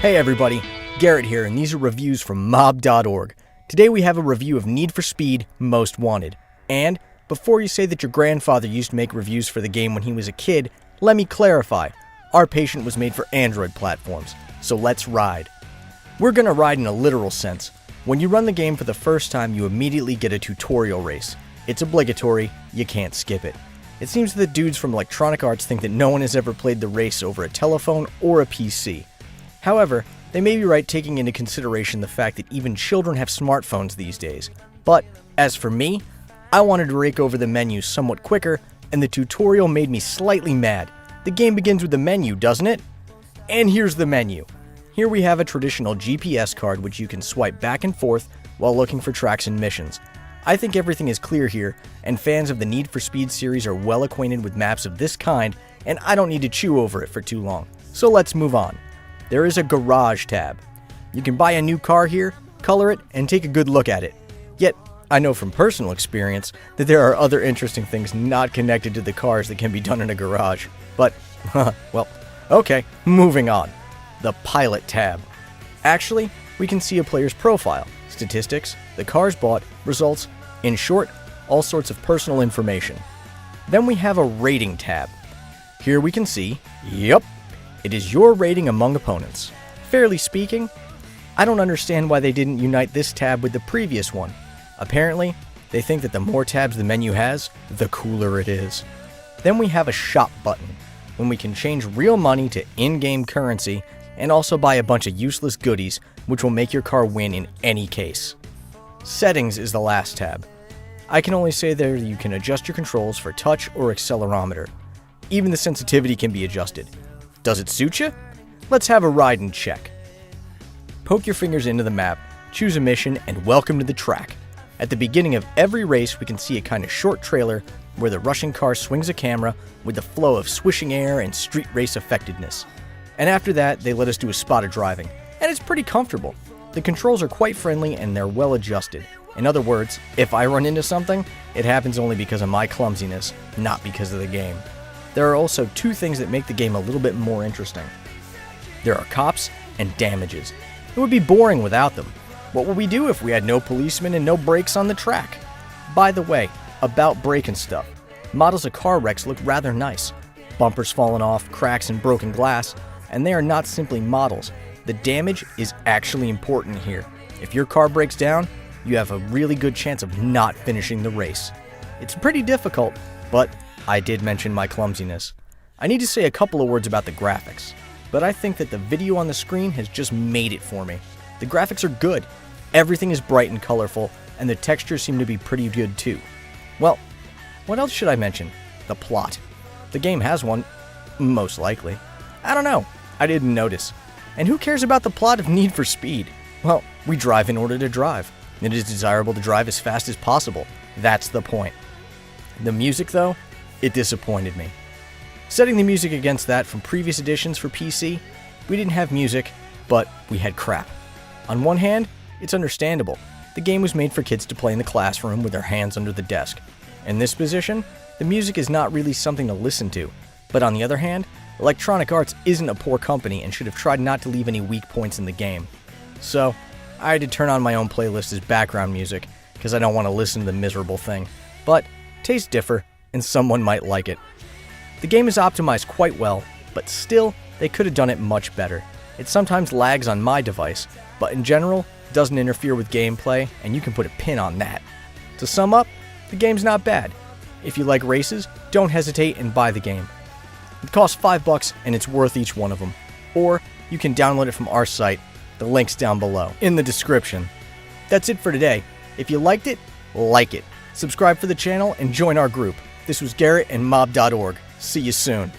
Hey everybody, Garrett here, and these are reviews from mob.org. Today we have a review of Need for Speed Most Wanted. And before you say that your grandfather used to make reviews for the game when he was a kid, let me clarify. Our Patient was made for Android platforms, so let's ride. We're gonna ride in a literal sense. When you run the game for the first time, you immediately get a tutorial race. It's obligatory, you can't skip it. It seems that dudes from Electronic Arts think that no one has ever played the race over a telephone or a PC. However, they may be right taking into consideration the fact that even children have smartphones these days. But, as for me, I wanted to rake over the menu somewhat quicker, and the tutorial made me slightly mad. The game begins with the menu, doesn't it? And here's the menu. Here we have a traditional GPS card which you can swipe back and forth while looking for tracks and missions. I think everything is clear here, and fans of the Need for Speed series are well acquainted with maps of this kind, and I don't need to chew over it for too long. So let's move on. There is a Garage tab. You can buy a new car here, color it, and take a good look at it. Yet, I know from personal experience that there are other interesting things not connected to the cars that can be done in a garage. But, well, okay, moving on. The Pilot tab. Actually, we can see a player's profile, statistics, the cars bought, results, in short, all sorts of personal information. Then we have a Rating tab. Here we can see, yep, it is your rating among opponents. Fairly speaking, I don't understand why they didn't unite this tab with the previous one. Apparently, they think that the more tabs the menu has, the cooler it is. Then we have a shop button, when we can change real money to in-game currency and also buy a bunch of useless goodies which will make your car win in any case. Settings is the last tab. I can only say there you can adjust your controls for touch or accelerometer. Even the sensitivity can be adjusted. Does it suit you? Let's have a ride and check. Poke your fingers into the map, choose a mission, and welcome to the track. At the beginning of every race, we can see a kind of short trailer where the rushing car swings a camera with the flow of swishing air and street race effectiveness. And after that, they let us do a spot of driving, and it's pretty comfortable. The controls are quite friendly and they're well adjusted. In other words, if I run into something, it happens only because of my clumsiness, not because of the game. There are also two things that make the game a little bit more interesting. There are cops and damages. It would be boring without them. What would we do if we had no policemen and no brakes on the track? By the way, about braking stuff. Models of car wrecks look rather nice. Bumpers falling off, cracks and broken glass, and they are not simply models. The damage is actually important here. If your car breaks down, you have a really good chance of not finishing the race. It's pretty difficult, but I did mention my clumsiness. I need to say a couple of words about the graphics, but I think that the video on the screen has just made it for me. The graphics are good, everything is bright and colorful, and the textures seem to be pretty good too. Well, what else should I mention? The plot. The game has one, most likely. I don't know, I didn't notice. And who cares about the plot of Need for Speed? Well, we drive in order to drive. It is desirable to drive as fast as possible. That's the point. The music, though, it disappointed me. Setting the music against that from previous editions for PC, we didn't have music, but we had crap. On one hand, it's understandable. The game was made for kids to play in the classroom with their hands under the desk. In this position, the music is not really something to listen to. But on the other hand, Electronic Arts isn't a poor company and should have tried not to leave any weak points in the game. So, I had to turn on my own playlist as background music, because I don't want to listen to the miserable thing. But, tastes differ, and someone might like it. The game is optimized quite well, but still, they could have done it much better. It sometimes lags on my device, but in general, doesn't interfere with gameplay, and you can put a pin on that. To sum up, the game's not bad. If you like races, don't hesitate and buy the game. It costs $5 and it's worth each one of them. Or you can download it from our site. The link's down below in the description. That's it for today. If you liked it, like it. Subscribe for the channel and join our group. This was Garrett and mob.org. See you soon.